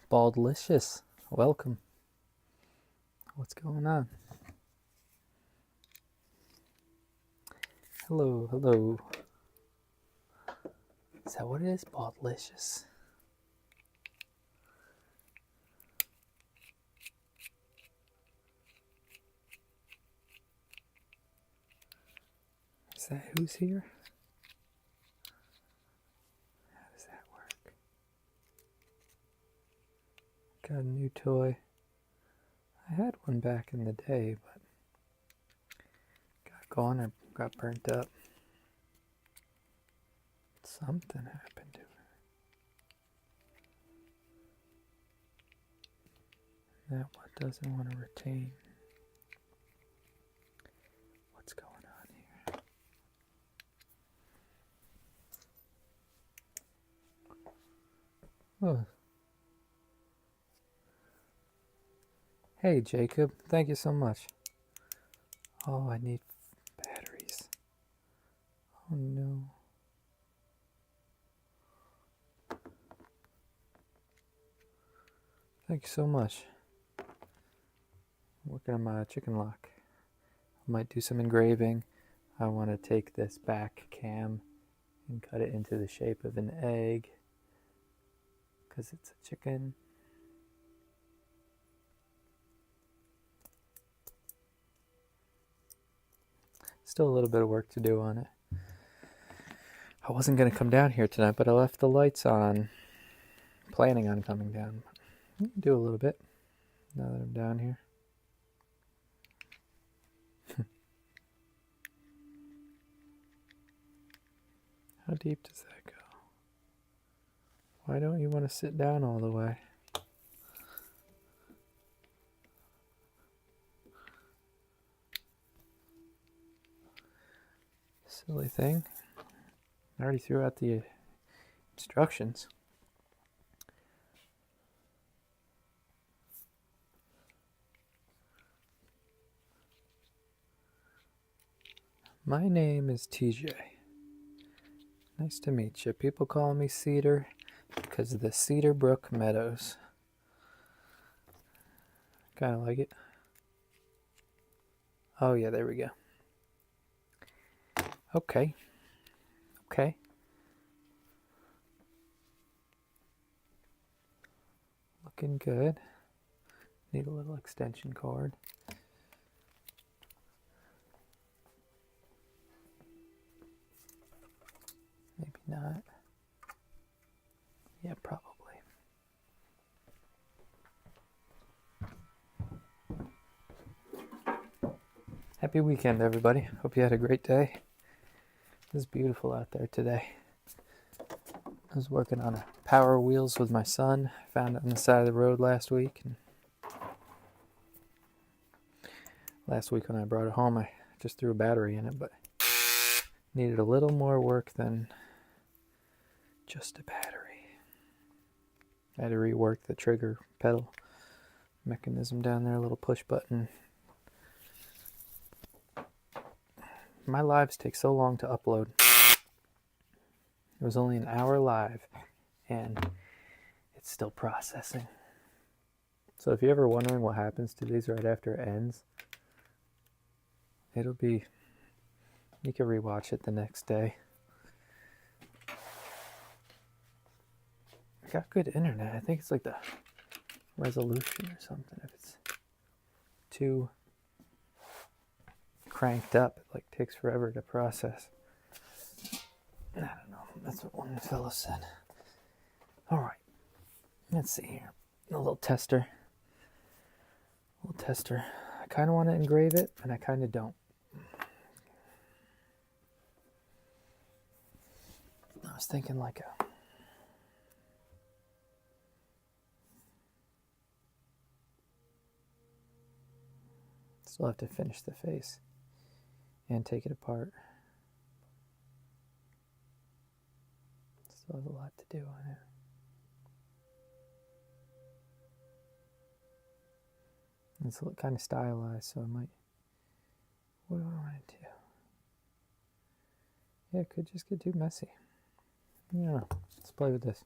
Baldlicious, welcome. What's going on? Hello, hello. Is that what it is? Baldlicious. Is that who's here? How does that work? Got a new toy. I had one back in the day, but got gone or got burnt up. Something happened to it. That one doesn't want to retain. What's going on here? Oh. Hey, Jacob. Thank you so much. Oh, I need batteries. Oh, no. Thank you so much. I'm working on my chicken lock. I might do some engraving. I want to take this back cam and cut it into the shape of an egg because it's a chicken. Still a little bit of work to do on it. I wasn't going to come down here tonight, but I left the lights on. Planning on coming down. Do a little bit now that I'm down here. How deep does that go? Why don't you want to sit down all the way? Silly thing. I already threw out the instructions. My name is TJ. Nice to meet you. People call me Cedar because of the Cedar Brook Meadows. Kind of like it. Oh yeah, there we go. Okay. Looking good. Need a little extension cord. Maybe not. Yeah, probably. Happy weekend, everybody. Hope you had a great day. It's beautiful out there today. I was working on a Power Wheels with my son. Found it on the side of the road last week. And last week when I brought it home, I just threw a battery in it, but needed a little more work than just a battery. I had to rework the trigger pedal mechanism down there, a little push button. My lives take so long to upload. It was only an hour live, and it's still processing. So if you're ever wondering what happens to these right after it ends, it'll be, you can rewatch it the next day. I got good internet. I think it's like the resolution or something. If it's too cranked up, it like takes forever to process. I don't know. That's what one fellow said. All right. Let's see here. A little tester. I kind of want to engrave it, and I kind of don't. I was thinking like a... Still have to finish the face and take it apart. Still have a lot to do on it. It's kind of stylized, so I might... What do I want to do? Yeah, it could just get too messy. Yeah, let's play with this.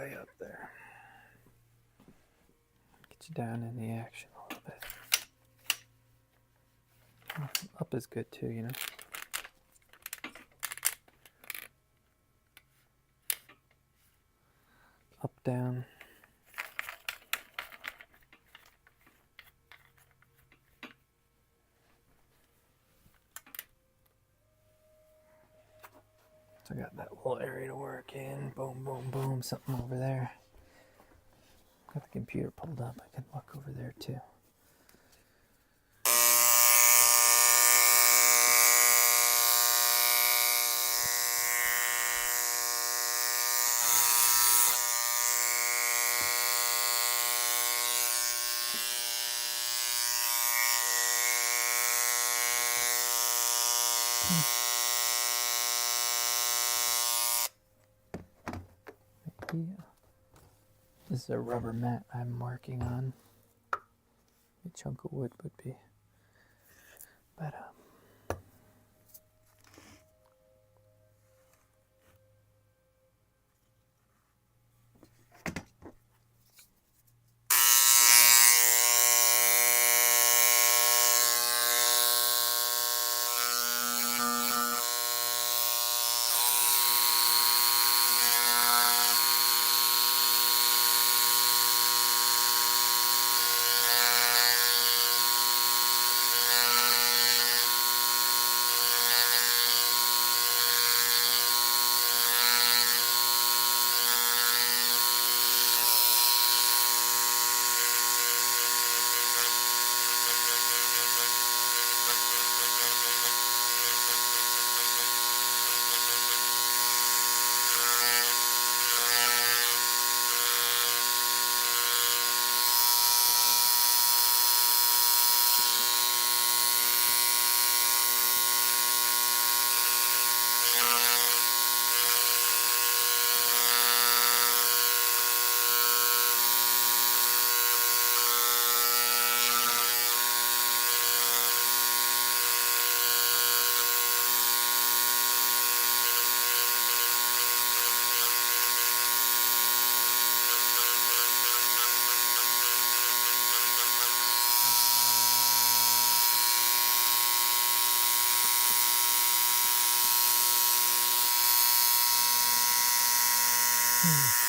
way up there. Get you down in the action a little bit. Up is good too, you know. Up, down. So I got that little area to work in. Boom, boom, boom. Something over there. Got the computer pulled up. I can look over there too. Yeah. This is a rubber mat I'm working on. A chunk of wood would be, but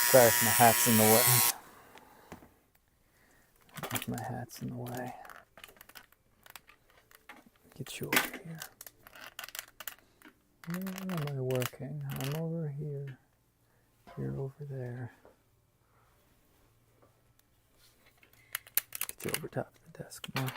sorry if my hat's in the way. If my hat's in the way. Get you over here. Where am I working? I'm over here. You're over there. Get you over top of the desk more.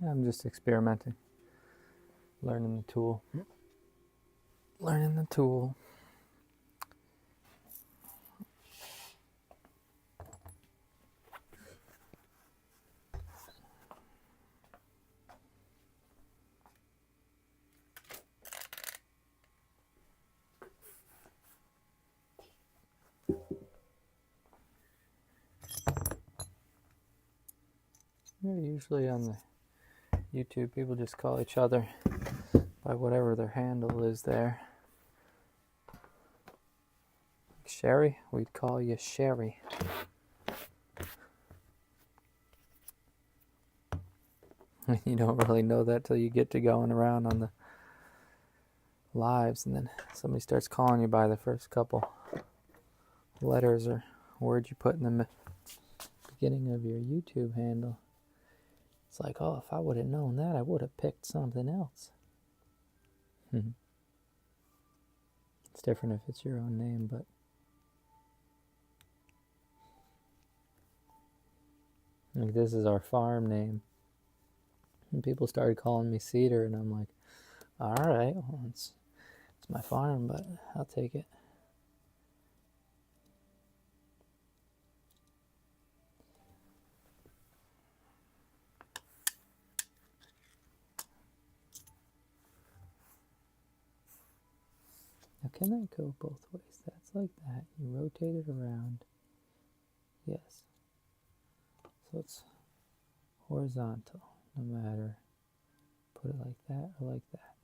I'm just experimenting, learning the tool. Learning the tool. Usually on the YouTube, people just call each other by whatever their handle is there. Sherry, we'd call you Sherry. You don't really know that till you get to going around on the lives, and then somebody starts calling you by the first couple letters or words you put in the beginning of your YouTube handle. It's like, oh, if I would have known that, I would have picked something else. It's different if it's your own name, but like this is our farm name. And people started calling me Cedar, and I'm like, all right, well, it's my farm, but I'll take it. Now, can that go both ways? That's like that. You rotate it around. Yes. So it's horizontal, no matter. Put it like that or like that.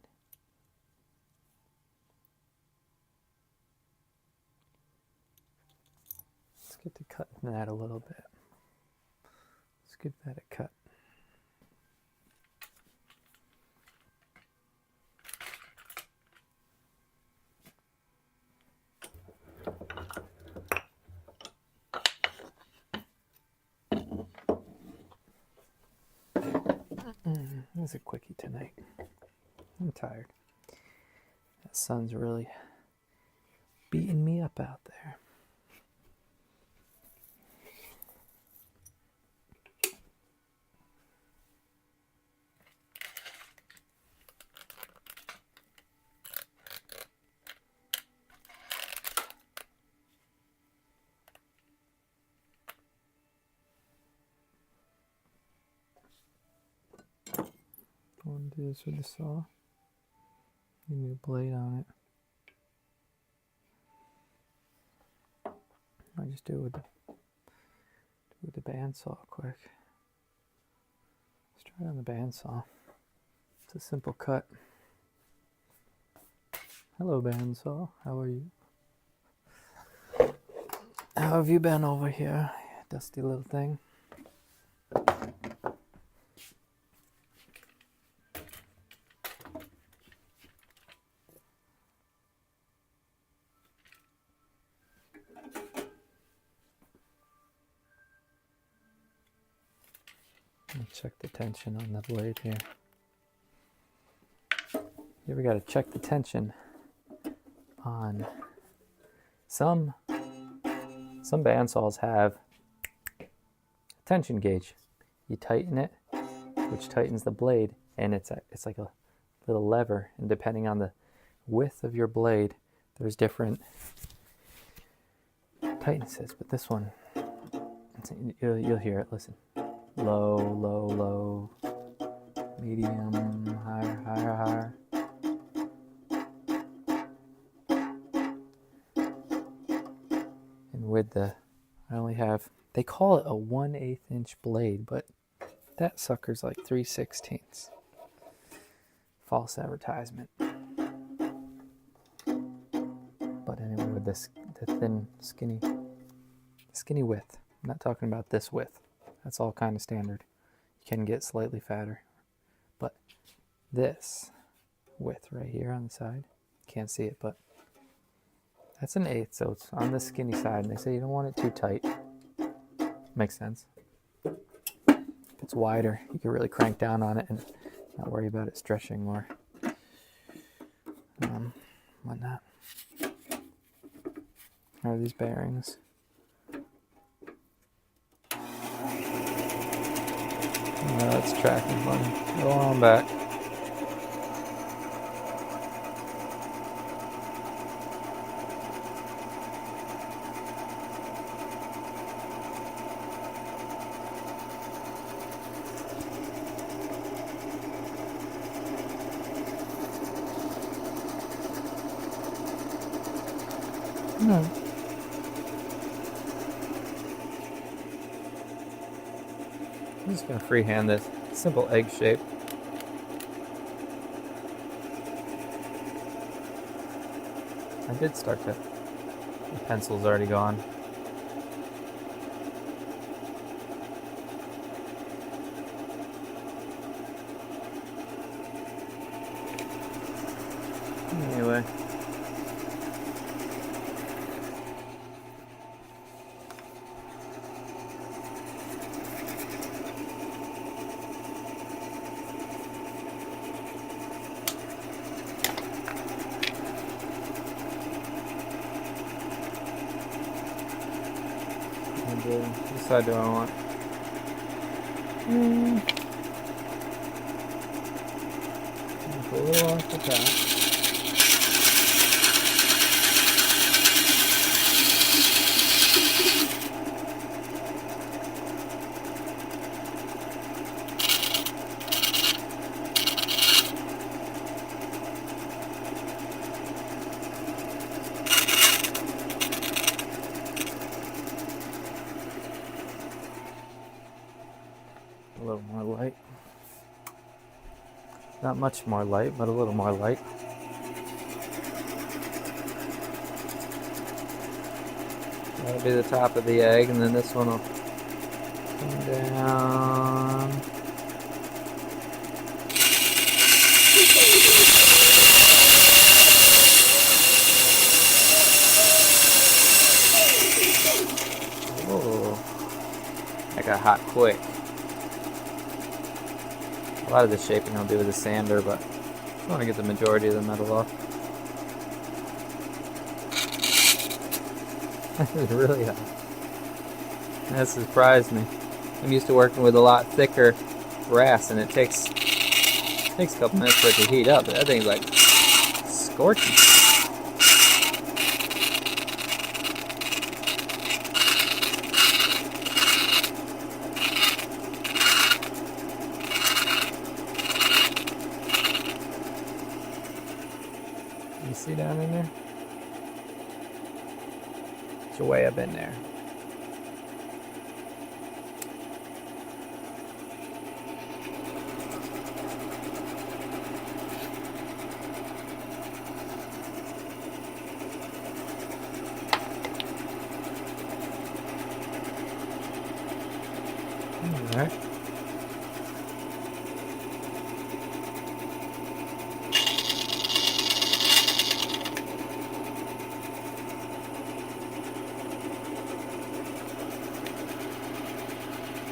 Let's get to cutting that a little bit. Let's give that a cut. This is a quickie tonight. I'm tired. That sun's really beating me up out there. I want to do this with the saw. Give me a blade on it. I just do it with the bandsaw quick. Let's try it on the bandsaw. It's a simple cut. Hello, bandsaw. How are you? How have you been over here, dusty little thing? Check the tension on the blade here. You ever got to check the tension on some bandsaws have a tension gauge. You tighten it, which tightens the blade, and it's like a little lever, and depending on the width of your blade, there's different tightnesses. But this one, you'll hear it. Listen. Low, low, low, medium, higher, higher, higher. And with I only have, they call it a 1/8 inch blade, but that sucker's like 3/16. False advertisement. But anyway, with the thin, skinny width. I'm not talking about this width. That's all kind of standard. You can get slightly fatter. But this width right here on the side, can't see it, but that's an 1/8, so it's on the skinny side. And they say you don't want it too tight. Makes sense. If it's wider, you can really crank down on it and not worry about it stretching more. Whatnot. How are these bearings? That's tracking funny. Go on back. No. I'm just going to freehand this simple egg shape. I did start to. The pencil's already gone. Anyway. Which side do I want? Go a little off the top. A little more light. Not much more light, but a little more light. That'll be the top of the egg, and then this one will come down. Oh, that got hot quick. A lot of the shaping I'll do with a sander, but I just want to get the majority of the metal off. That is really hot. That surprised me. I'm used to working with a lot thicker brass, and it takes a couple minutes for it to heat up. But that thing's like scorching. You see down in there? It's way up in there. All right.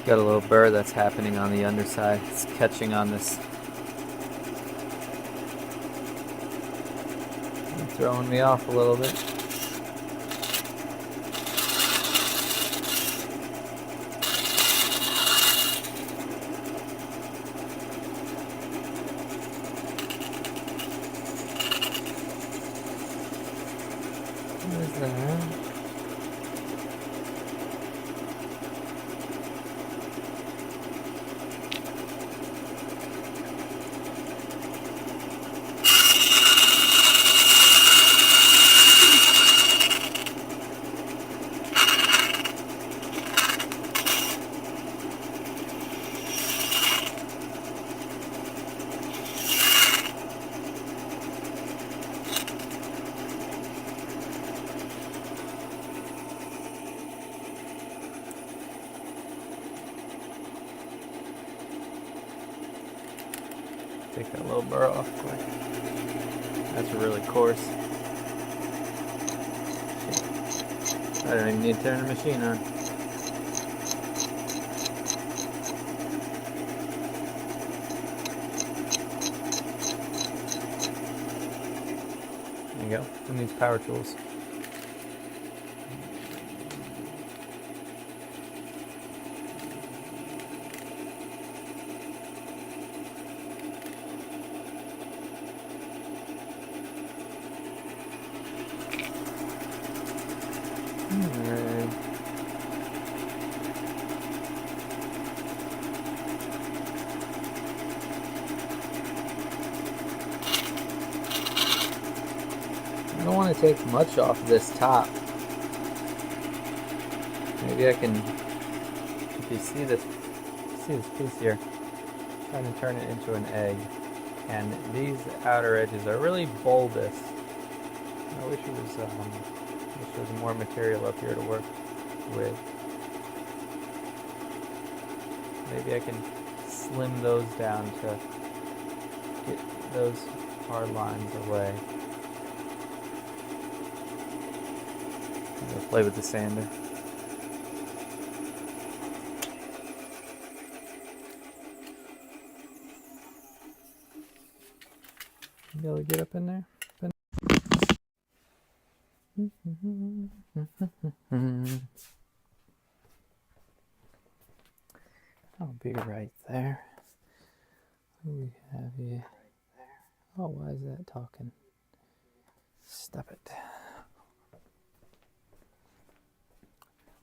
Got a little burr that's happening on the underside. It's catching on this. Throwing me off a little bit. What is that? Take that little burr off quick. That's really coarse. I don't even need to turn the machine on. There you go. Who needs power tools? take much off this top. Maybe I can, if you see this piece here, trying to turn it into an egg. And these outer edges are really bulbous. I wish there was more material up here to work with. Maybe I can slim those down to get those hard lines away. I'm gonna play with the sander. Be able to get up in there? I'll be right there. What do we have here? Oh, why is that talking? Stop it.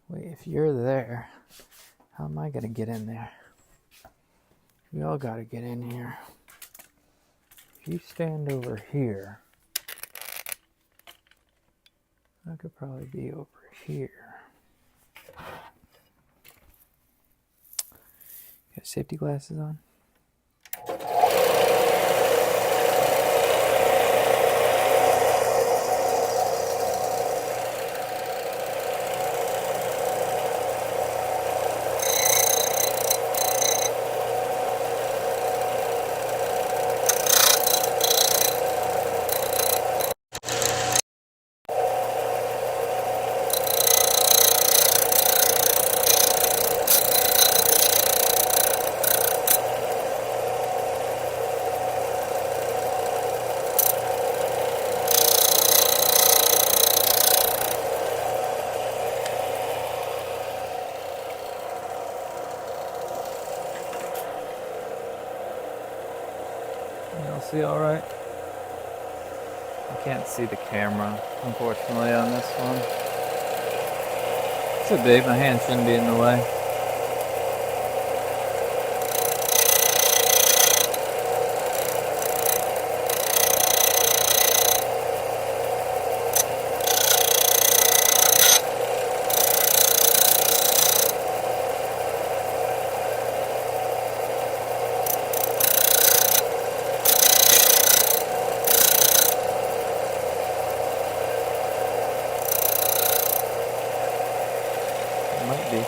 Wait, if you're there, how am I going to get in there? We all got to get in here. If you stand over here, I could probably be over here. Got safety glasses on? Y'all see all right? I can't see the camera, unfortunately, on this one. Should be. My hand shouldn't be in the way. Might be.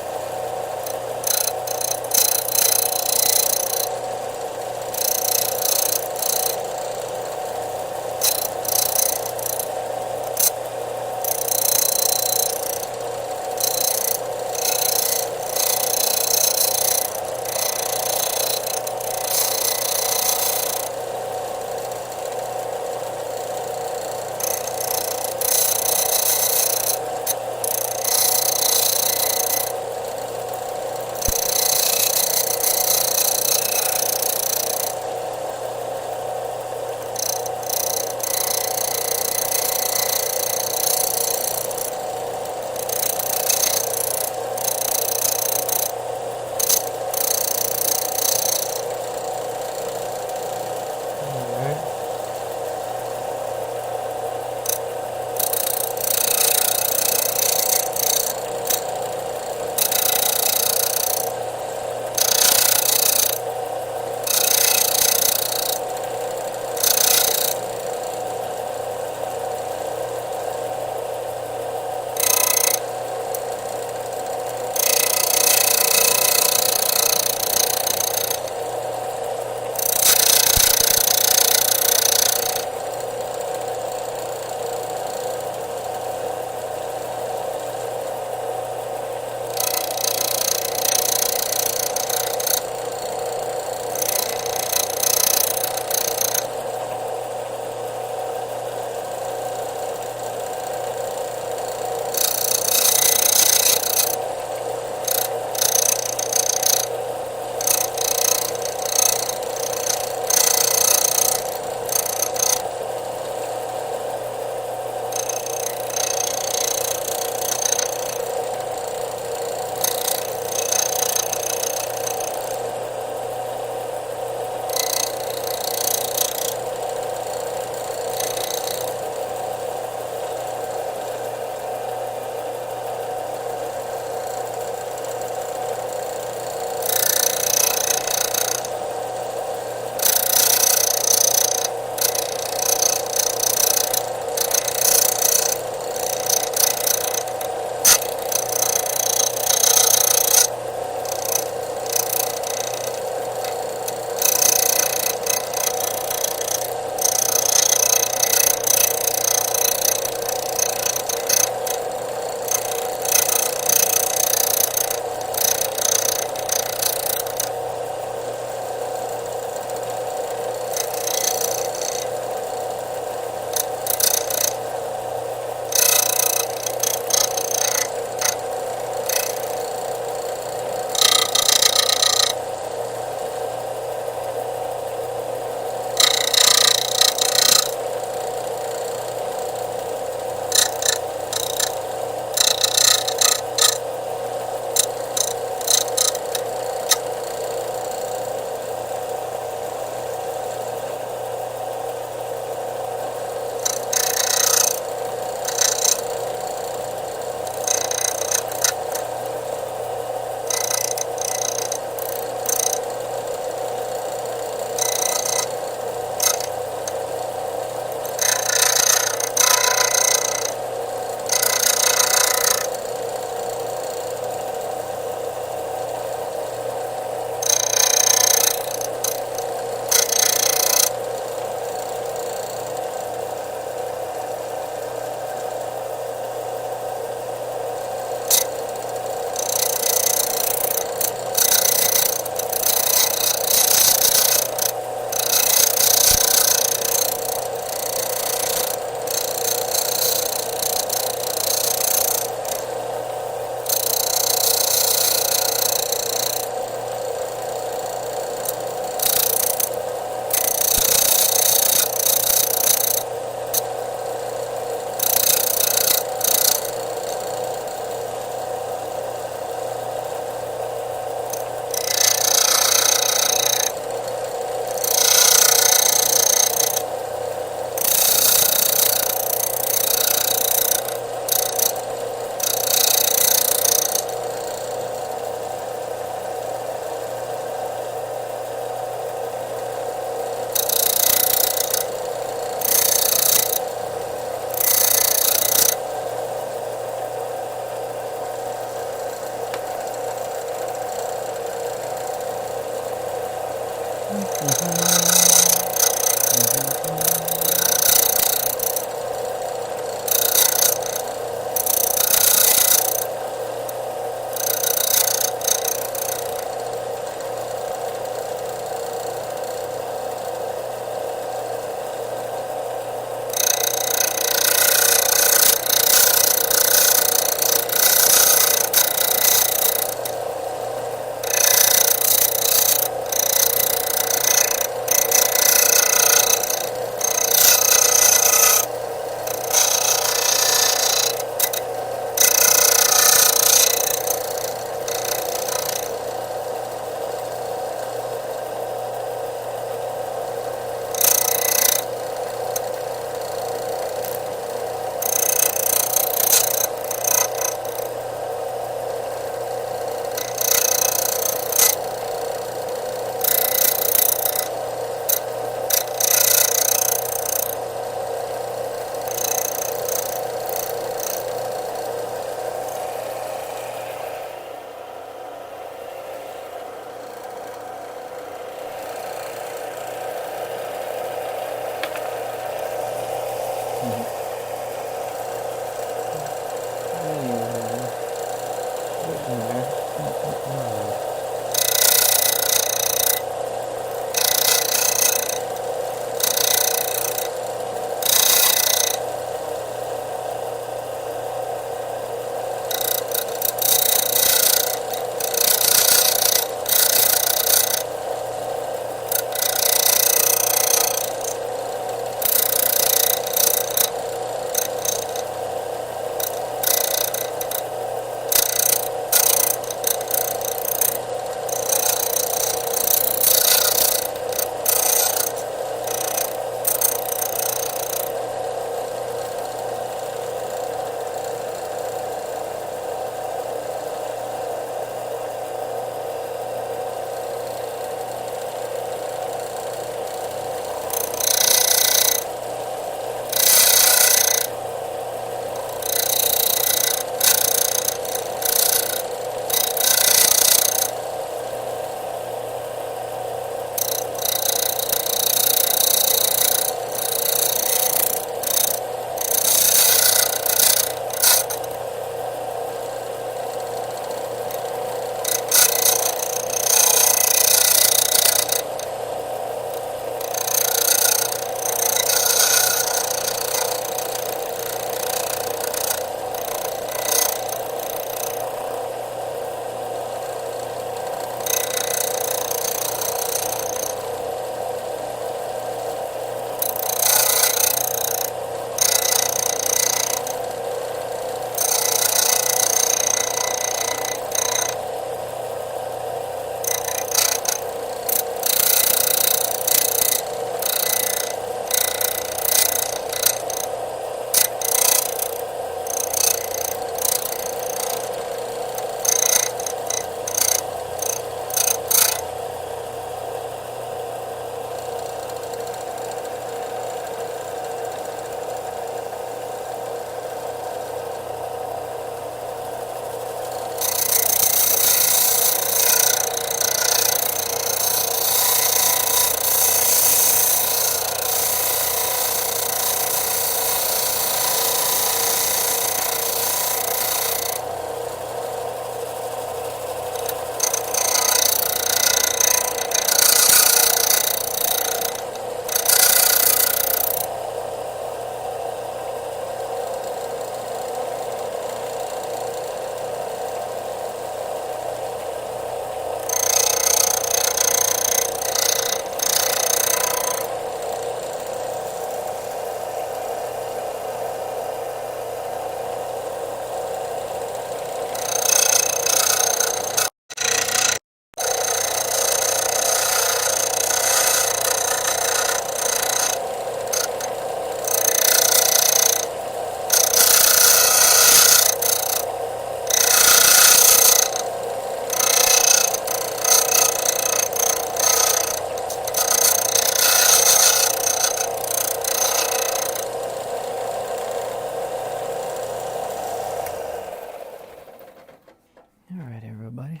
All right, everybody.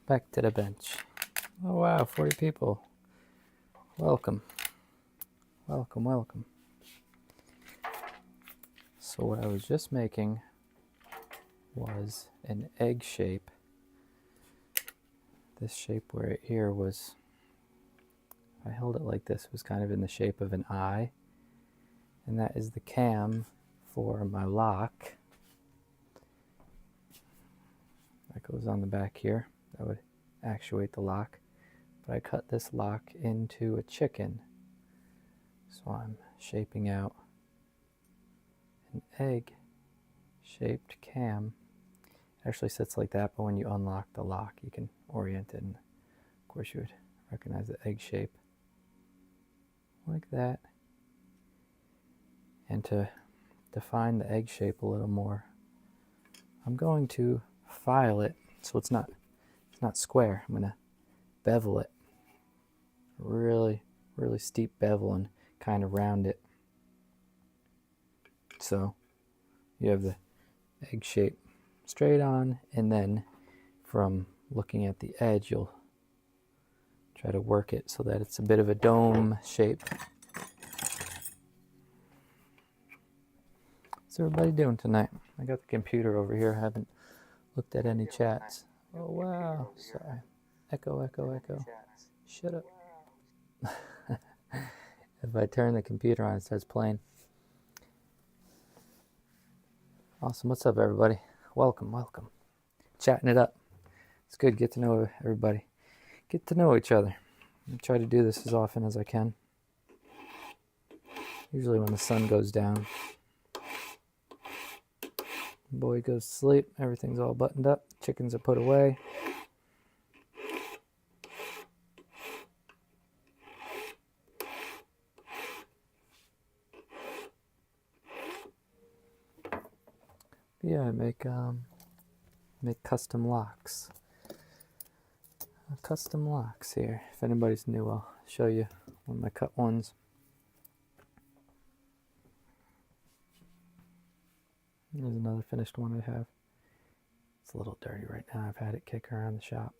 Back to the bench. Oh wow, 40 people. Welcome. Welcome, welcome. So what I was just making was an egg shape. This shape right here was, if I held it like this, it was kind of in the shape of an eye. And that is the cam for my lock. That goes on the back here. That would actuate the lock. But I cut this lock into a chicken. So I'm shaping out an egg-shaped cam. It actually sits like that, but when you unlock the lock, you can orient it. And of course, you would recognize the egg shape like that. And to define the egg shape a little more, I'm going to file it so it's not square. I'm going to bevel it. Really, really steep bevel and kind of round it. So you have the egg shape straight on, and then from looking at the edge, you'll try to work it so that it's a bit of a dome shape. What's everybody doing tonight? I got the computer over here. I haven't looked at any chats. Oh, wow. Sorry. Echo, echo, echo. Shut up. If I turn the computer on, it starts playing. Awesome. What's up, everybody? Welcome, welcome. Chatting it up. It's good. Get to know everybody. Get to know each other. I try to do this as often as I can. Usually when the sun goes down. Boy goes to sleep. Everything's all buttoned up. Chickens are put away. Yeah, I make custom locks. Custom locks here. If anybody's new, I'll show you one of my cut ones. There's another finished one I have. It's a little dirty right now. I've had it kick around the shop.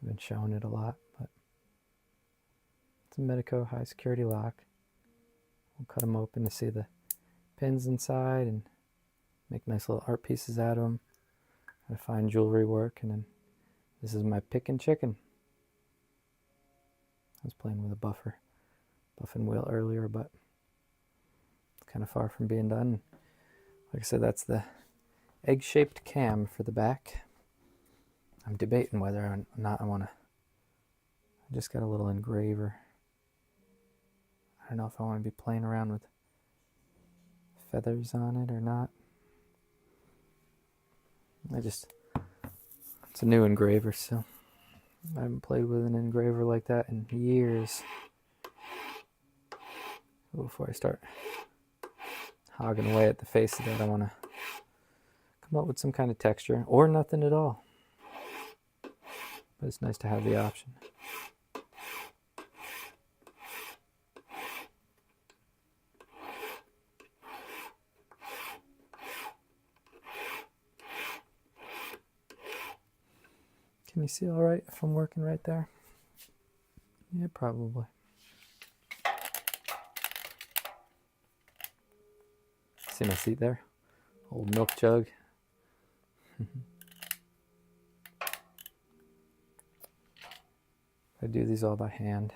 I've been showing it a lot, but it's a Medico high security lock. We'll cut them open to see the pins inside and make nice little art pieces out of them. I find jewelry work, and then this is my pick and chicken. I was playing with a buffing wheel earlier, but it's kind of far from being done. Like I said, that's the egg-shaped cam for the back. I'm debating whether or not I just got a little engraver. I don't know if I want to be playing around with feathers on it or not. It's a new engraver, so I haven't played with an engraver like that in years. Before I start hogging away at the face of that, I want to come up with some kind of texture, or nothing at all. But it's nice to have the option. Can you see all right if I'm working right there? Yeah, probably. See my seat there? Old milk jug. I do these all by hand.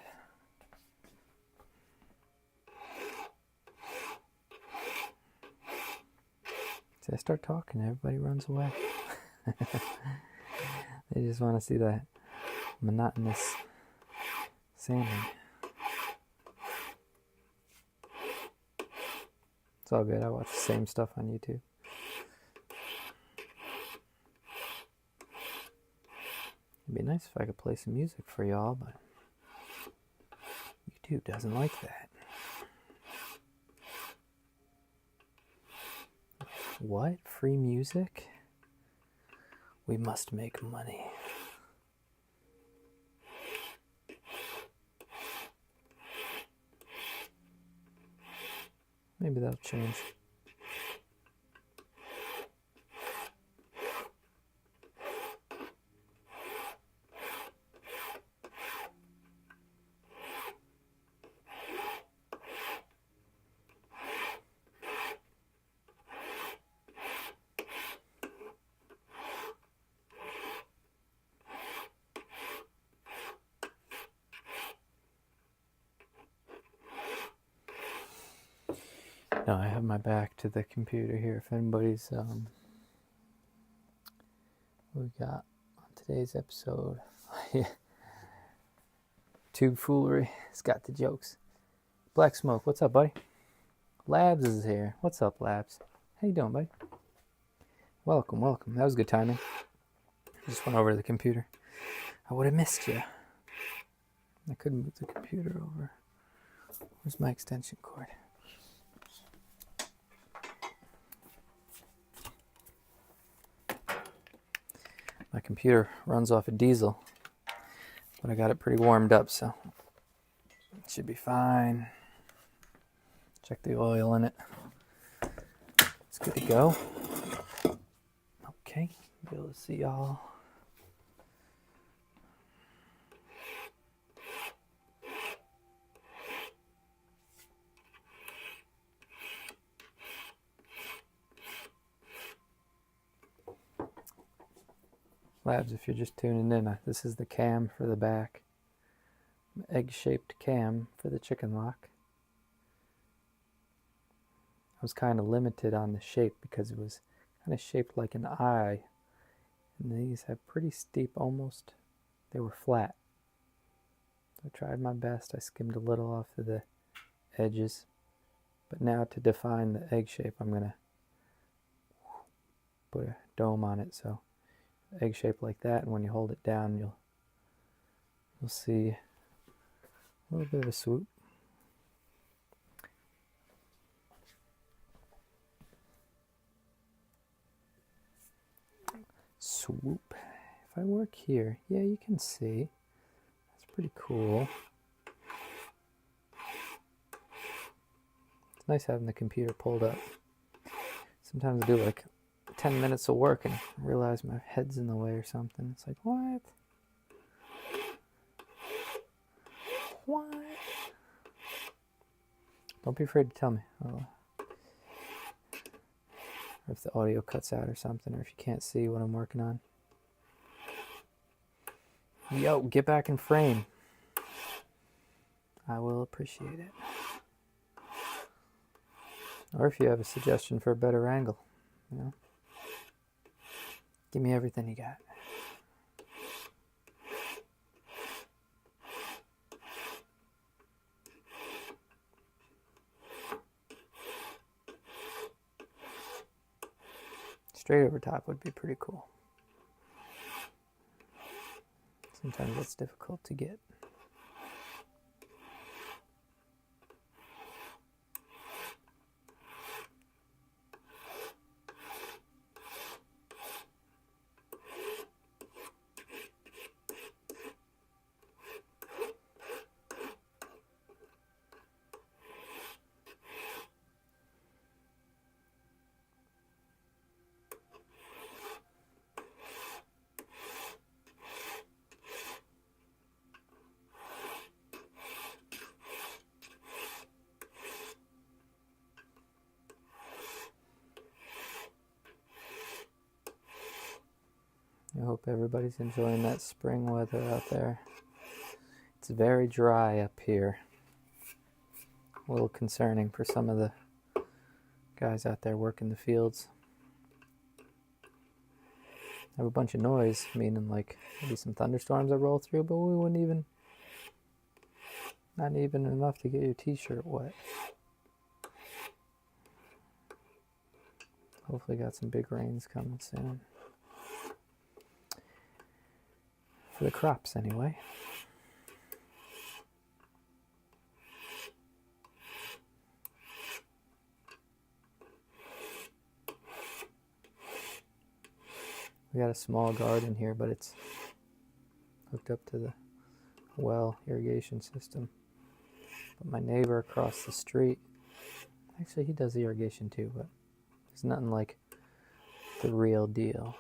See, I start talking, everybody runs away. They just want to see that monotonous sanding. It's all good. I watch the same stuff on YouTube. It'd be nice if I could play some music for y'all, but YouTube doesn't like that. What? Free music? We must make money. Maybe that'll change. No, I have my back to the computer here. If anybody's, what we got on today's episode? Tube Foolery. It's got the jokes. Black Smoke, what's up, buddy? Labs is here. What's up, Labs? How you doing, buddy? Welcome, welcome. That was good timing. Just went over to the computer. I would have missed you. I couldn't move the computer over. Where's my extension cord? My computer runs off of diesel, but I got it pretty warmed up, so it should be fine. Check the oil in it. It's good to go. Okay, be able to see y'all. Labs, if you're just tuning in, this is the cam for the back. Egg-shaped cam for the chicken lock. I was kind of limited on the shape because it was kind of shaped like an eye. And these have pretty steep, almost, they were flat. So I tried my best. I skimmed a little off of the edges. But now to define the egg shape, I'm going to put a dome on it. So egg shape like that, and when you hold it down, you'll see a little bit of a swoop. Swoop. If I work here, yeah, you can see. That's pretty cool. It's nice having the computer pulled up. Sometimes I do like 10 minutes of work and realize my head's in the way or something. It's like, what? What? Don't be afraid to tell me. Or if the audio cuts out or something, or if you can't see what I'm working on. Yo, get back in frame. I will appreciate it. Or if you have a suggestion for a better angle, you know. Give me everything you got. Straight over top would be pretty cool. Sometimes that's difficult to get. I hope everybody's enjoying that spring weather out there. It's very dry up here. A little concerning for some of the guys out there working the fields. I have a bunch of noise, meaning like maybe some thunderstorms that roll through, but we wouldn't even, not even enough to get your t-shirt wet. Hopefully got some big rains coming soon. For the crops, anyway. We got a small garden here, but it's hooked up to the well irrigation system. But my neighbor across the street, actually he does the irrigation too, but it's nothing like the real deal.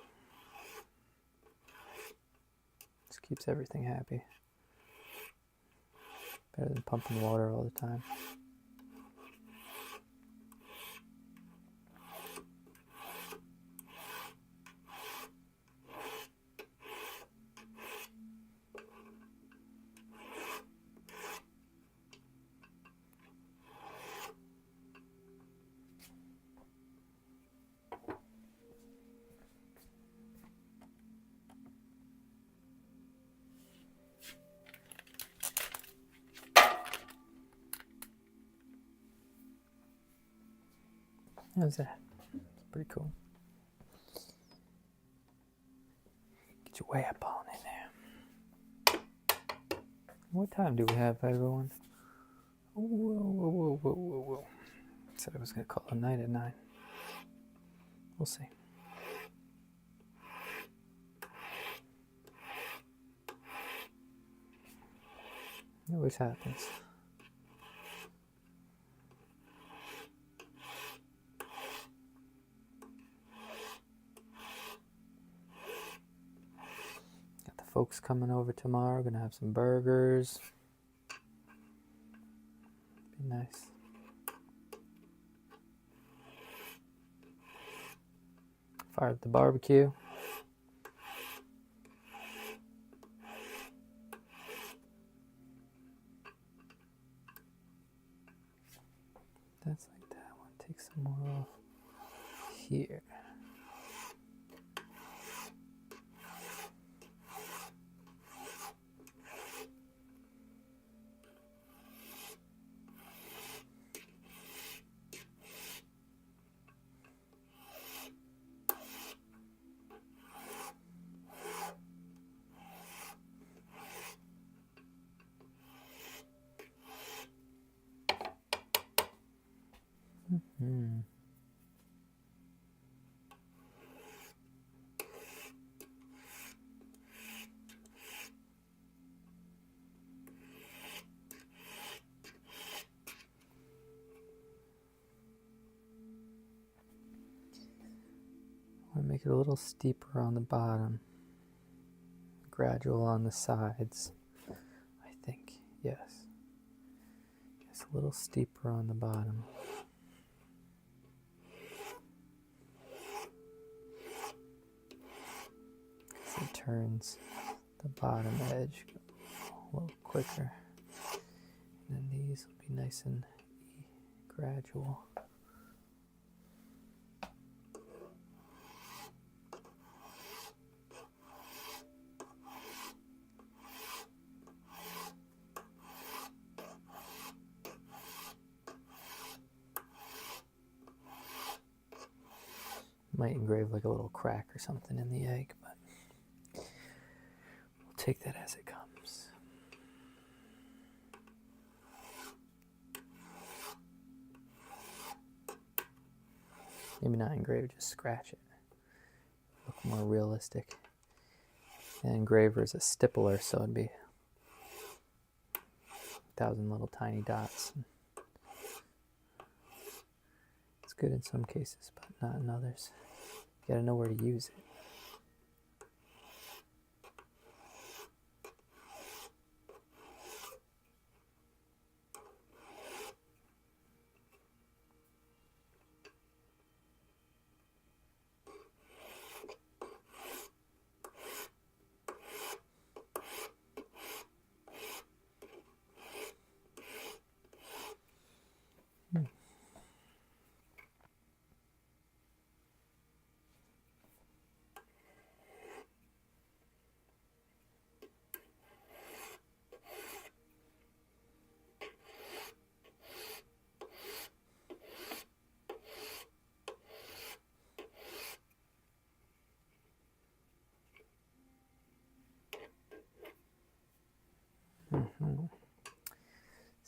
Keeps everything happy. Better than pumping water all the time. How's that? It's pretty cool. Get your way up on in there. What time do we have, everyone? Whoa. Said I was going to call it a night at 9. We'll see. It always happens. Got the folks coming over tomorrow. Gonna have some burgers. Be nice. Fire up the barbecue. That's like that one. Take some more off here. I want to make it a little steeper on the bottom, gradual on the sides, I think, yes. Just a little steeper on the bottom. So it turns the bottom edge a little quicker. And then these will be nice and gradual. Might engrave like a little crack or something in the egg, but we'll take that as it comes. Maybe not engrave, just scratch it. Look more realistic. The engraver is a stippler, so it'd be 1,000 little tiny dots. It's good in some cases, but not in others. You gotta know where to use it.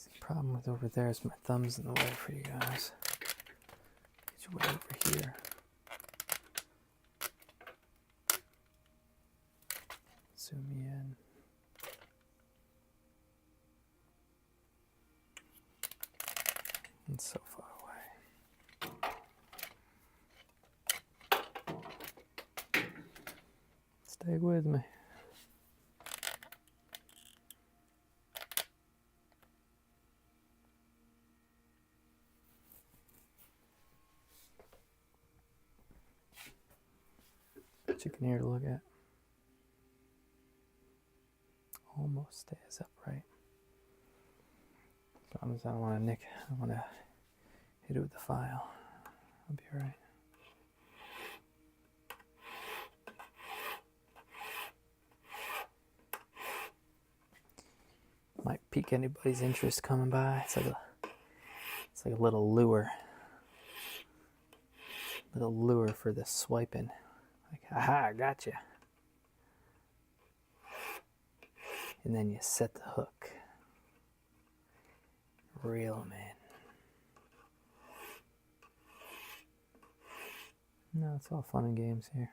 The problem with over there is my thumb's in the way for you guys. Get your way over here. Zoom you in. It's so far away. Stay with me. Chicken here to look at. Almost stays upright. Problem is I don't want to nick. I want to hit it with the file. I'll be alright. Might pique anybody's interest coming by. It's like a little lure. little lure for the swiping. Like, aha, I got you. And then you set the hook. Reel them in. No, it's all fun and games here.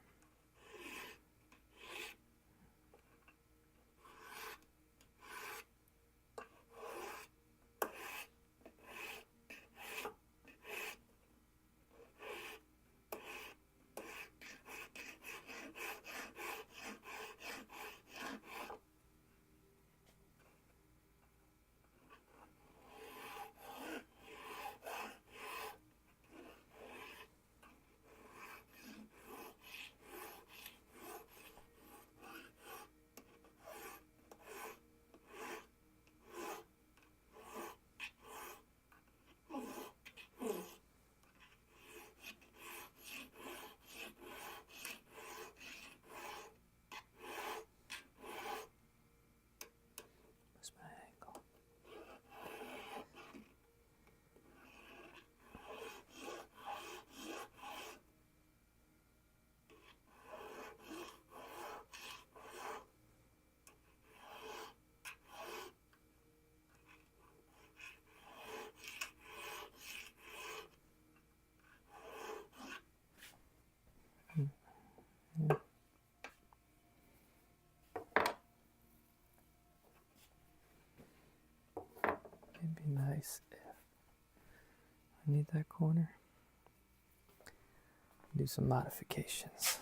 Yeah. It'd be nice if I need that corner. Do some modifications.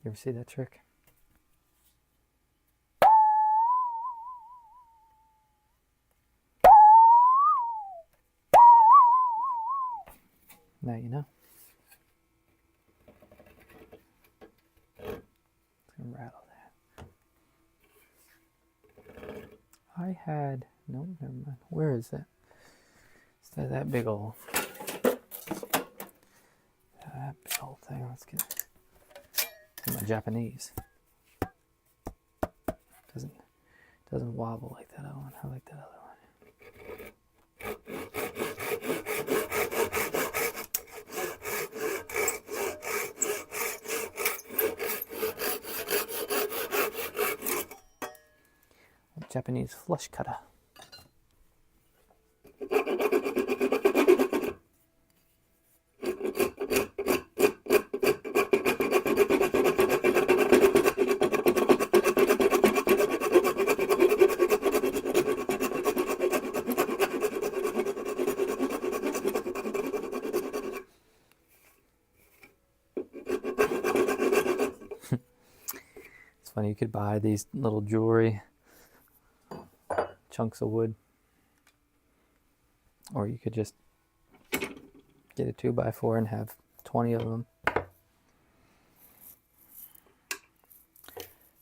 You ever see that trick? Now you know. It's gonna rattle that. I had no, never mind. Where is that? Is that big old thing? Let's get my Japanese. Doesn't wobble like that other one. I like that other one. Japanese flush cutter. It's funny, you could buy these little jewelry chunks of wood, or you could just get a 2x4 and have 20 of them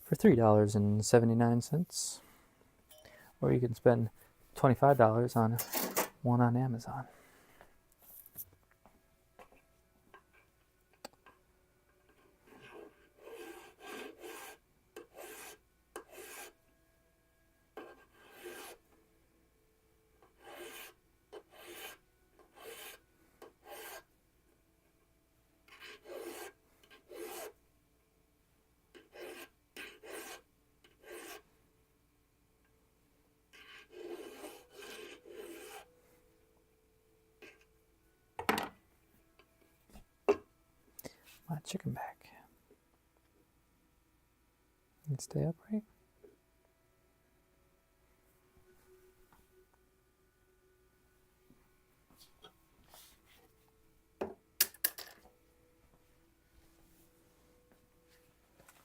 for $3.79, or you can spend $25 on one on Amazon. My chicken back. And stay upright.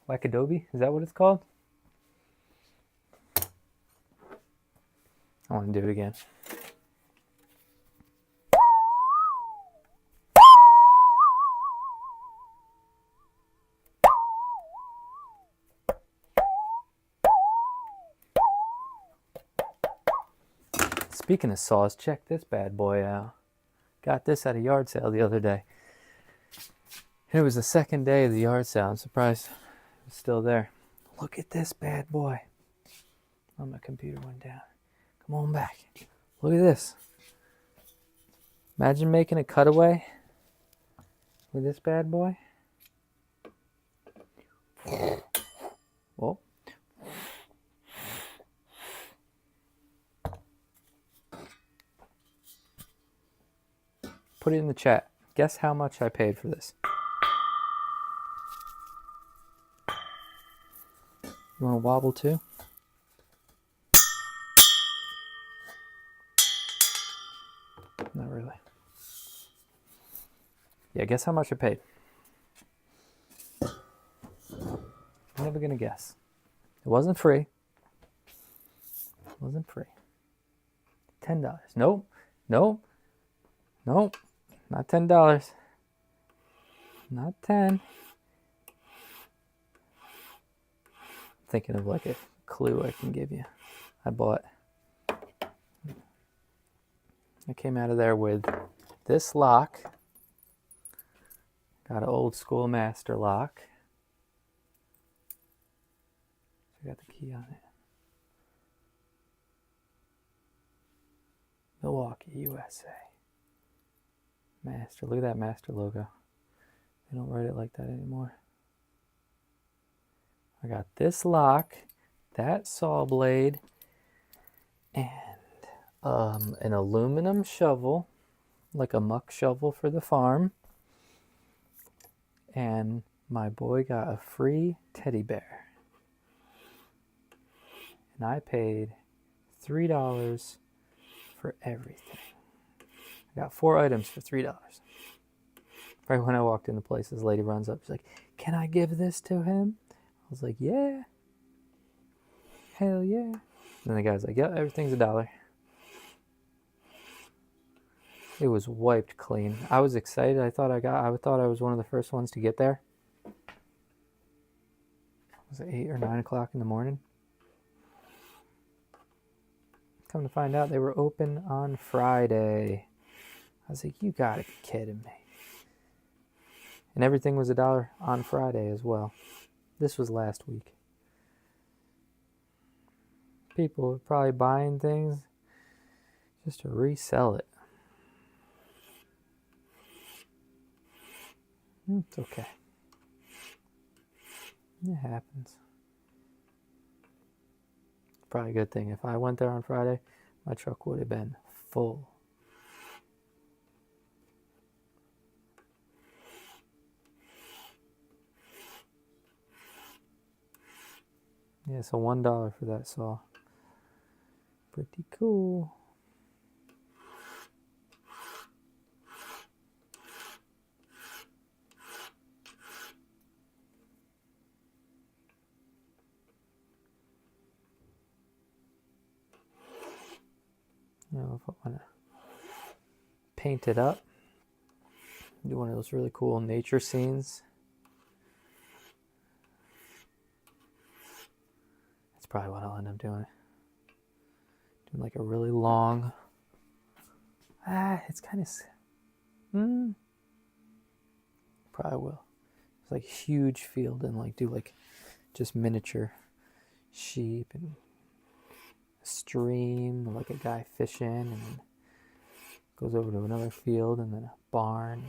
Wackadobe? Is that what it's called? I want to do it again. Speaking of saws, check this bad boy out. Got this at a yard sale the other day. It was the second day of the yard sale. I'm surprised it's still there. Look at this bad boy. Oh, my computer went down. Come on back. Look at this. Imagine making a cutaway with this bad boy. Well, put it in the chat. Guess how much I paid for this. You want to wobble too? Not really. Yeah, guess how much I paid. I'm never going to guess. It wasn't free. It wasn't free. $10. Nope. Nope. Nope. Not $10. Not 10. Thinking of like a clue I can give you. I came out of there with this lock. Got an old school master lock. I got the key on it. Milwaukee, USA. Master. Look at that master logo. They don't write it like that anymore. I got this lock, that saw blade, and an aluminum shovel, like a muck shovel for the farm. And my boy got a free teddy bear. And I paid $3 for everything. I got 4 items for $3. Right when I walked in the place, this lady runs up. She's like, "Can I give this to him?" I was like, "Yeah. Hell yeah." And then the guy's like, "Yeah, everything's $1." It was wiped clean. I was excited. I thought I was one of the first ones to get there. Was it 8 or 9 o'clock in the morning? Come to find out, they were open on Friday. I was like, you gotta be kidding me. And everything was $1 on Friday as well. This was last week. People were probably buying things just to resell it. It's okay. It happens. Probably a good thing. If I went there on Friday, my truck would have been full. Yeah, so $1 for that saw. Pretty cool. Now if I want to paint it up, do one of those really cool nature scenes. That's probably what I'll end up doing. Doing like a really long. It's kind of. Probably will. It's like a huge field and like do like just miniature sheep and a stream, like a guy fishing, and then goes over to another field and then a barn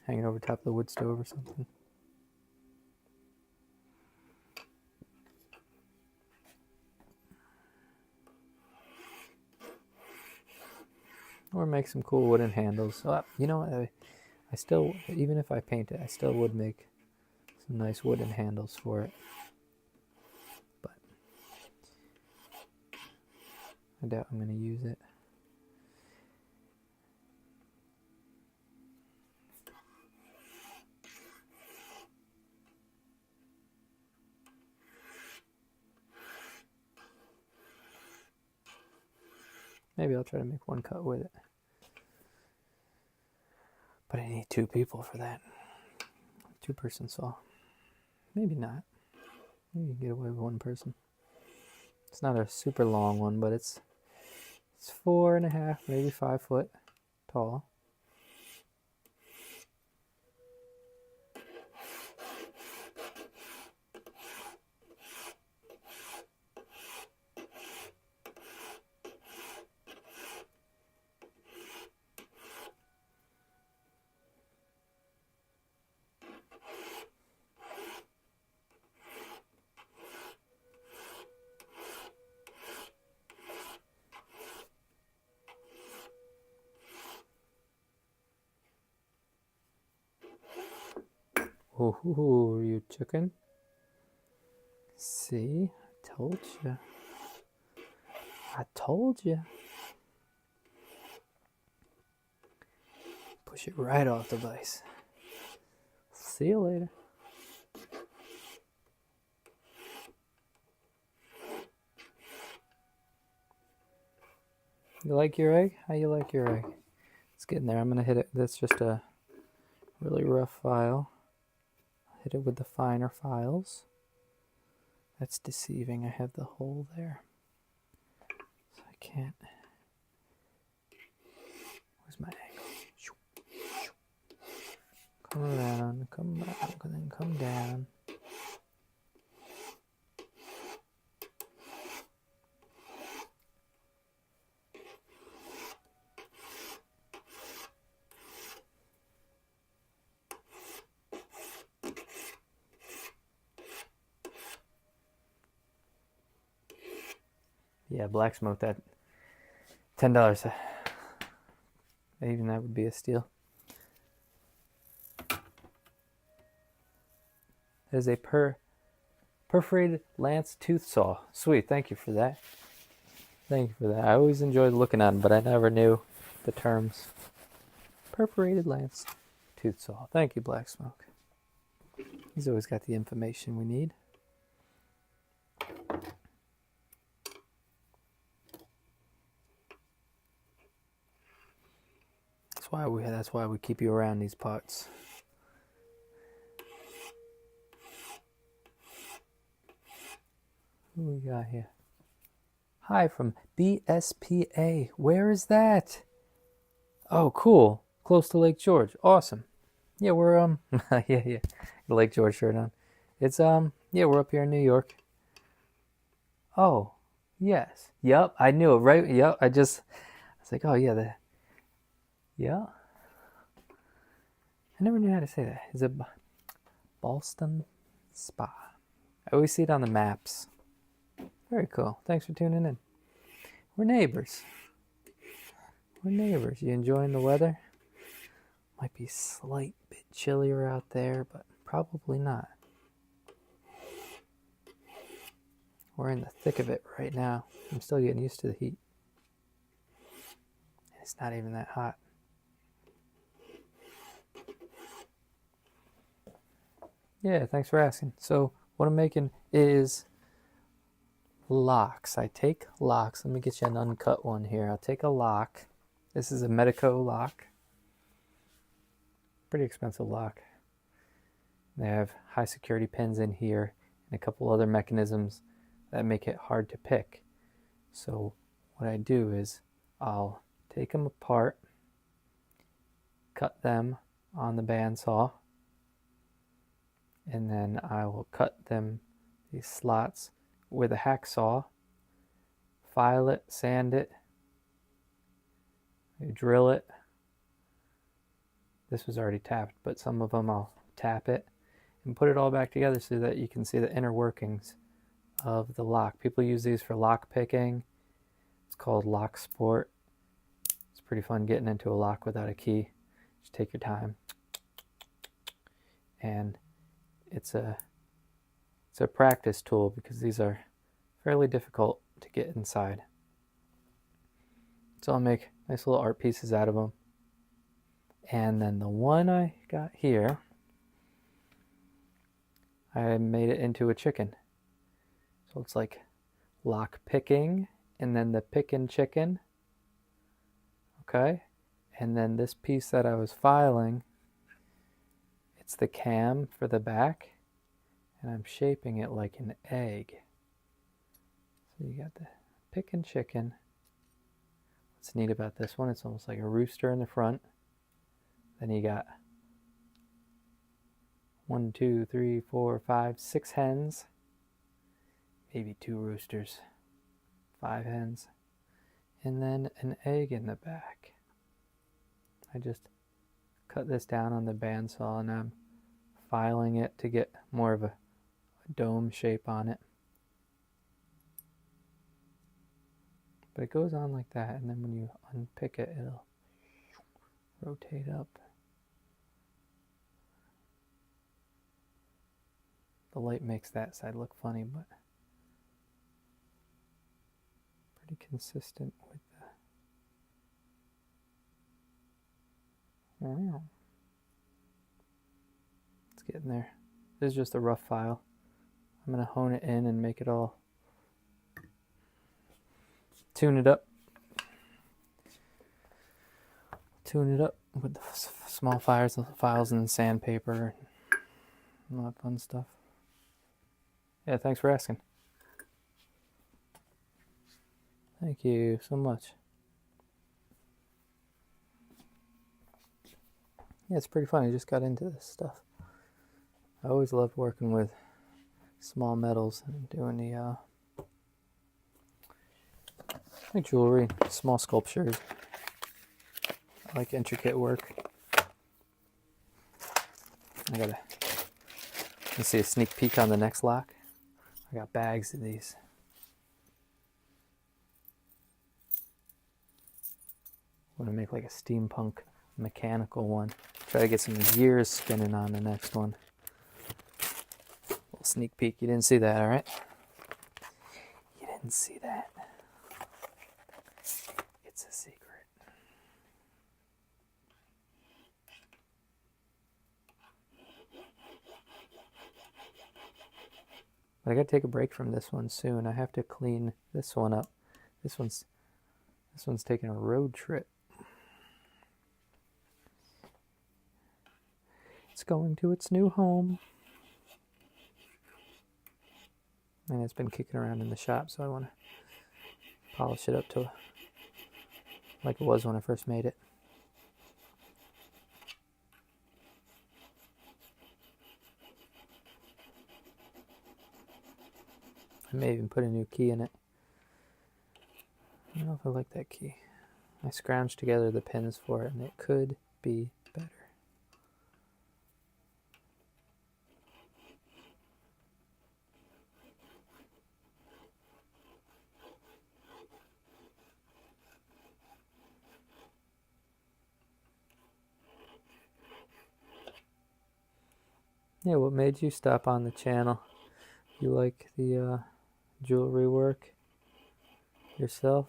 hanging over top of the wood stove or something. Or make some cool wooden handles. You know what? I still, even if I paint it, I still would make some nice wooden handles for it. But I doubt I'm going to use it. Maybe I'll try to make one cut with it. But I need 2 people for that. 2-person saw. Maybe not. Maybe you can get away with 1 person. It's not a super long one, but it's 4.5, maybe 5 foot tall. Oh, you chicken. See? I told you. I told you. Push it right off the vise. See you later. You like your egg? How you like your egg? It's getting there. I'm going to hit it. That's just a really rough file. Hit it with the finer files. That's deceiving. I have the hole there. So I can't. Where's my angle? Come around, come back, and then come down. Yeah, black smoke that. $10. Even that would be a steal. There's a perforated lance tooth saw. Sweet, thank you for that. Thank you for that. I always enjoyed looking at them, but I never knew the terms. Perforated lance tooth saw. Thank you, Black Smoke. He's always got the information we need. That's why we keep you around these parts. Who we got here? Hi from BSPA. Where is that? Oh, cool. Close to Lake George. Awesome. Yeah, we're yeah. The Lake George shirt on. It's yeah, we're up here in New York. Oh, yes. Yep, I knew it, right? Yep, I was like, oh yeah, yeah. I never knew how to say that. Is it Ballston Spa? I always see it on the maps. Very cool. Thanks for tuning in. We're neighbors. We're neighbors. You enjoying the weather? Might be a slight bit chillier out there, but probably not. We're in the thick of it right now. I'm still getting used to the heat. It's not even that hot. Yeah, thanks for asking. So what I'm making is locks. I take locks. Let me get you an uncut one here. I'll take a lock. This is a Medico lock. Pretty expensive lock. They have high security pins in here and a couple other mechanisms that make it hard to pick. So what I do is I'll take them apart, cut them on the bandsaw, and then I will cut them, these slots, with a hacksaw, file it, sand it, drill it. This was already tapped, but some of them I'll tap it and put it all back together so that you can see the inner workings of the lock. People use these for lock picking. It's called lock sport. It's pretty fun getting into a lock without a key. Just take your time. And it's a practice tool because these are fairly difficult to get inside. So I'll make nice little art pieces out of them. And then the one I got here, I made it into a chicken. So it's like lock picking and then the pickin' chicken. Okay. And then this piece that I was filing, it's the cam for the back. And I'm shaping it like an egg. So you got the pickin' chicken. What's neat about this one, it's almost like a rooster in the front. Then you got 1, 2, 3, 4, 5, 6 hens. Maybe 2 roosters. 5 hens. And then an egg in the back. I just cut this down on the bandsaw and I'm filing it to get more of a dome shape on it. But it goes on like that, and then when you unpick it, it'll rotate up. The light makes that side look funny, but pretty consistent with the... Wow. It's getting there. This is just a rough file. I'm going to hone it in and make it all... Tune it up with the small files and sandpaper and all that fun stuff. Yeah, thanks for asking. Thank you so much. Yeah, it's pretty fun. I just got into this stuff. I always loved working with small metals and doing the like jewelry, small sculptures. I like intricate work. Let's see a sneak peek on the next lock. I got bags of these. I'm gonna make like a steampunk mechanical one. Try to get some gears spinning on the next one. Little sneak peek. You didn't see that, all right? You didn't see that. It's a secret. But I gotta take a break from this one soon. I have to clean this one up. This one's taking a road trip. It's going to its new home. And it's been kicking around in the shop, so I want to polish it up to like it was when I first made it. I may even put a new key in it. I don't know if I like that key. I scrounged together the pins for it, and it could be better. Yeah, what made you stop on the channel? You like the jewelry work yourself?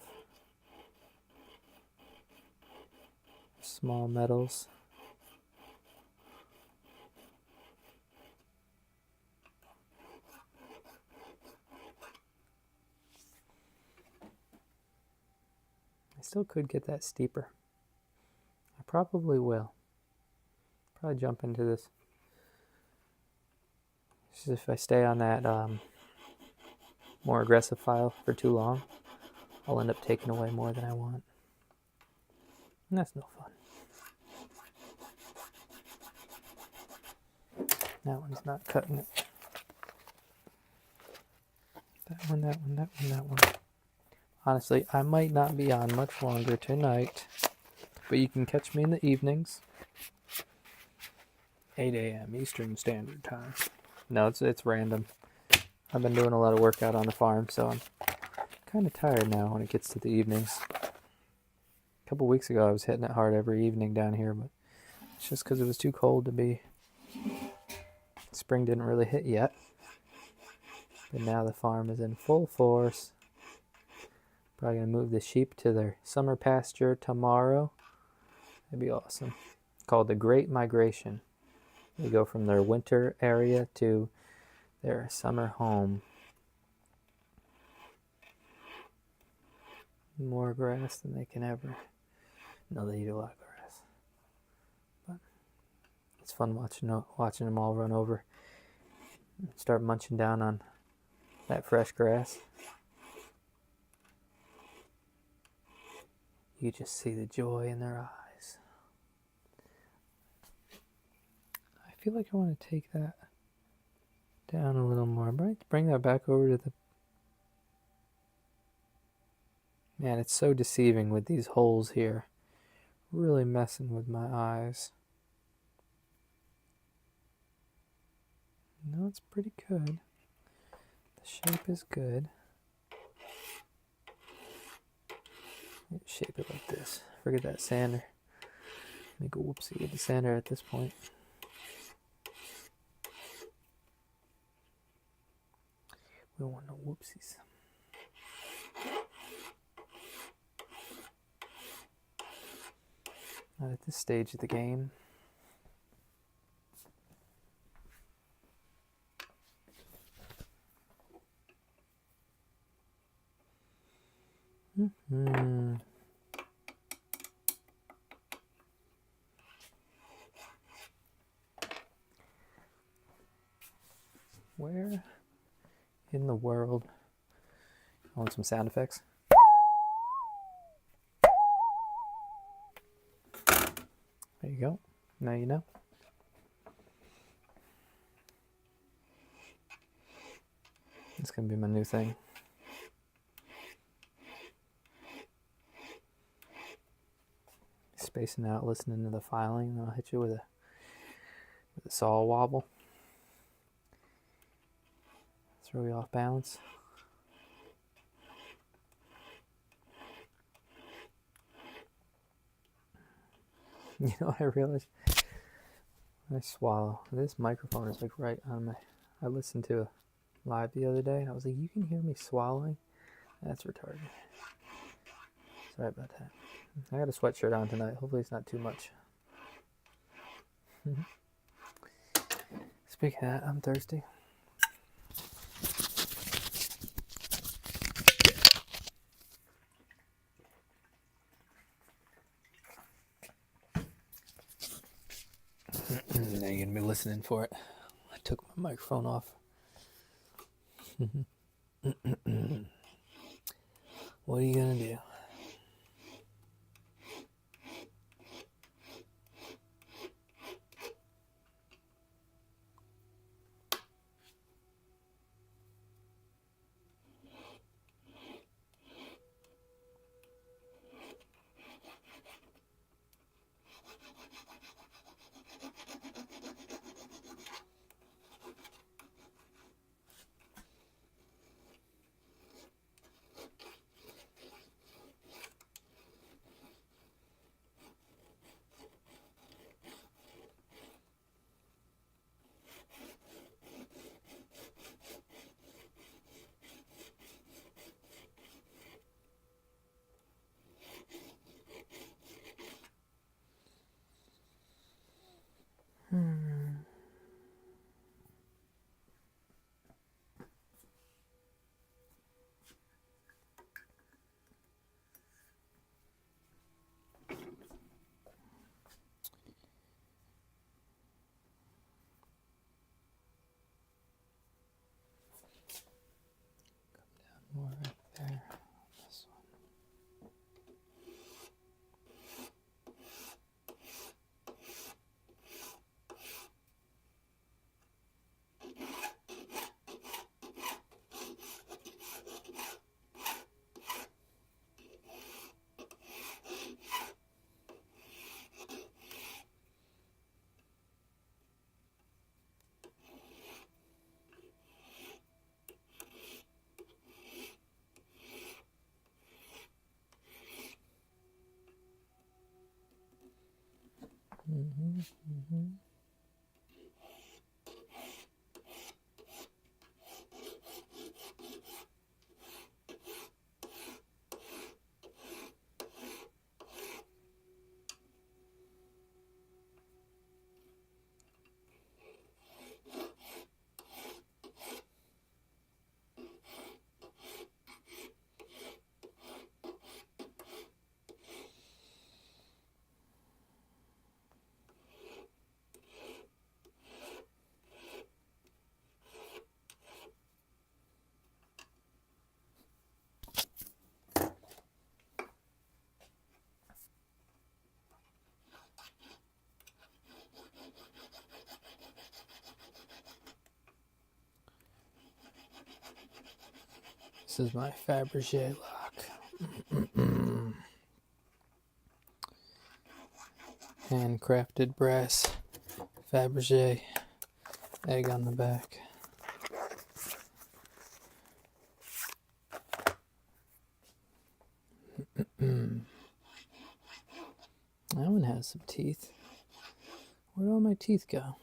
Small metals. I still could get that steeper. I probably will. Probably jump into this. Just if I stay on that more aggressive file for too long, I'll end up taking away more than I want. And that's no fun. That one's not cutting it. That one, that one, that one, that one. Honestly, I might not be on much longer tonight, but you can catch me in the evenings. 8 a.m. Eastern Standard Time. No, it's random. I've been doing a lot of work out on the farm, so I'm kind of tired now when it gets to the evenings. A couple weeks ago, I was hitting it hard every evening down here, but it's just because it was too cold to be. Spring didn't really hit yet, but now the farm is in full force. Probably gonna move the sheep to their summer pasture tomorrow. That'd be awesome. Called the Great Migration. They go from their winter area to their summer home. More grass than they can ever. No, they eat a lot of grass. But it's fun watching them all run over. Start munching down on that fresh grass. You just see the joy in their eyes. I feel like I want to take that down a little more. Bring that back over to the... Man, it's so deceiving with these holes here. Really messing with my eyes. No, it's pretty good. The shape is good. Shape it like this. Forget that sander. Make a whoopsie with the sander at this point. Don't want no whoopsies. Not at this stage of the game. Where in the world? I want some sound effects. There you go. Now you know. It's going to be my new thing. Spacing out, listening to the filing, and I'll hit you with a saw wobble. Throw you off balance. You know, I realized when I swallow, this microphone is like right on my... I listened to a live the other day, and I was like, you can hear me swallowing? That's retarded. Sorry about that. I got a sweatshirt on tonight. Hopefully it's not too much. Speaking of that, I'm thirsty. Now you're going to be listening for it. I took my microphone off. What are you going to do? More right there. This one. This is my Fabergé lock. Handcrafted brass Fabergé egg on the back. That one has some teeth. Where'd all my teeth go?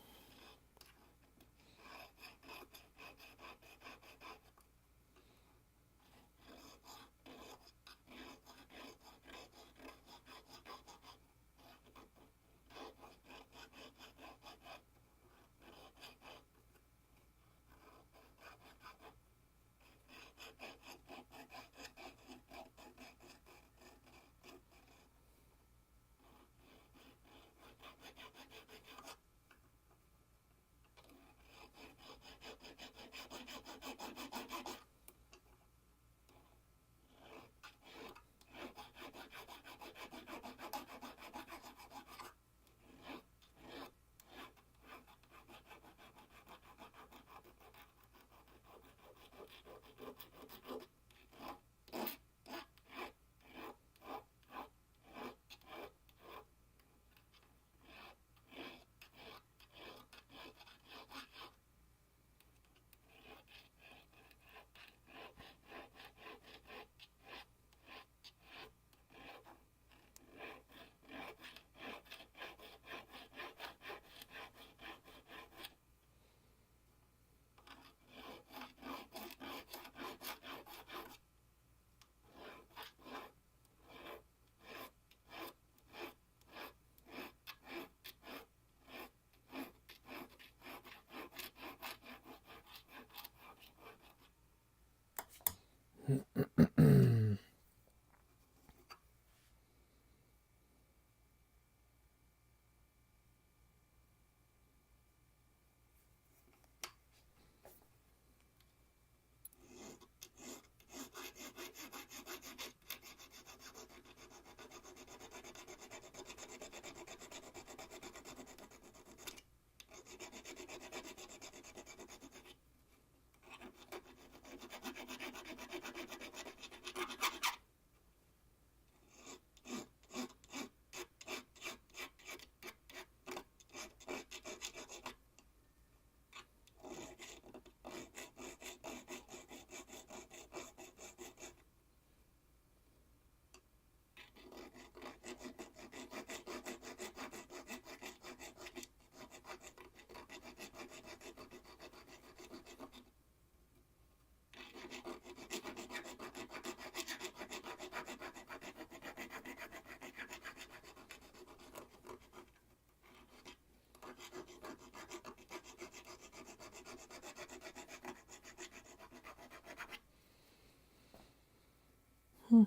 Pretty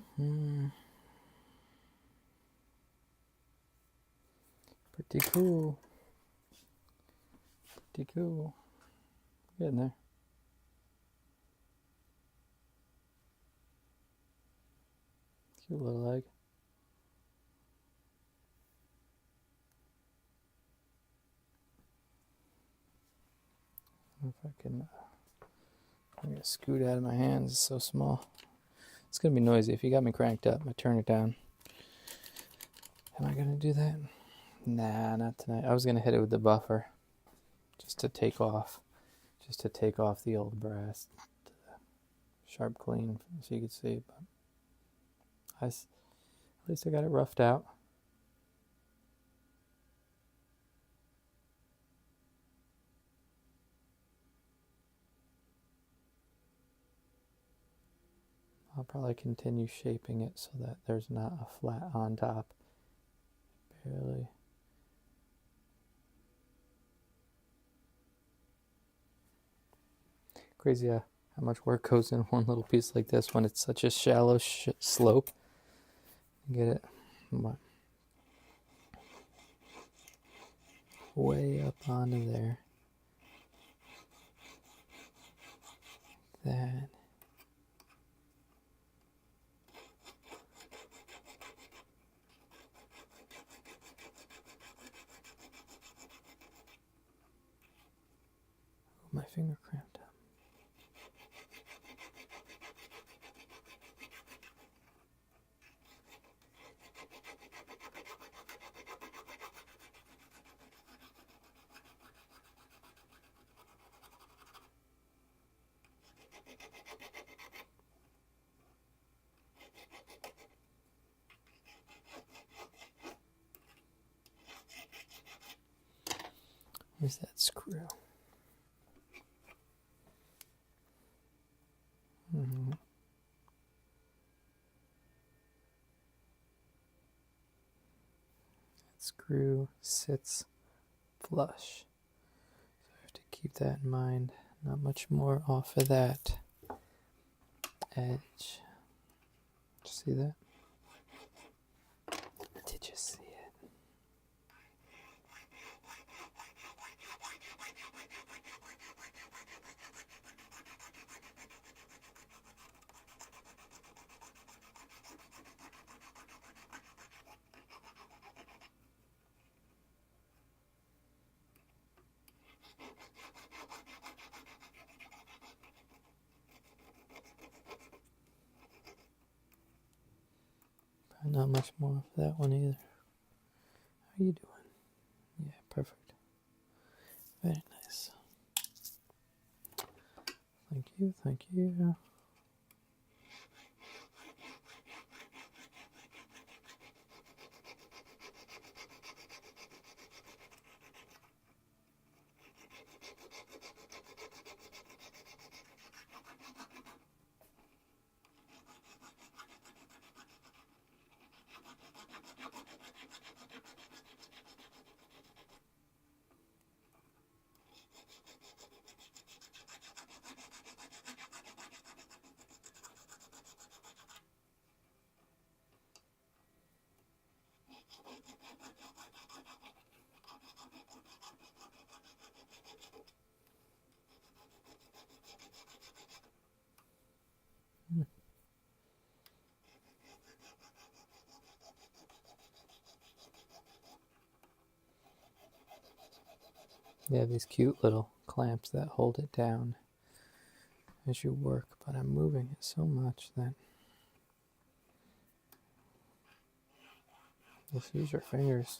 cool. Pretty cool. Getting there. Cute little egg. If I can I'm gonna scoot out of my hands. It's so small. It's gonna be noisy. If you got me cranked up, I turn it down. Am I gonna do that? Nah, not tonight. I was gonna hit it with the buffer, just to take off the old brass, sharp clean, so you could see. But at least I got it roughed out. I'll probably continue shaping it so that there's not a flat on top. Barely. Crazy how much work goes in one little piece like this when it's such a shallow slope. Get it way up onto there. That. My finger cramped up. Where's that screw? That screw sits flush. So I have to keep that in mind. Not much more off of that edge. Did you see that? Did you see it? Not much more of that one either. How are you doing? Yeah, perfect. Very nice. Thank you, thank you. They have these cute little clamps that hold it down as you work, but I'm moving it so much that just use your fingers.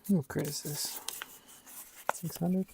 What grade is this? 600?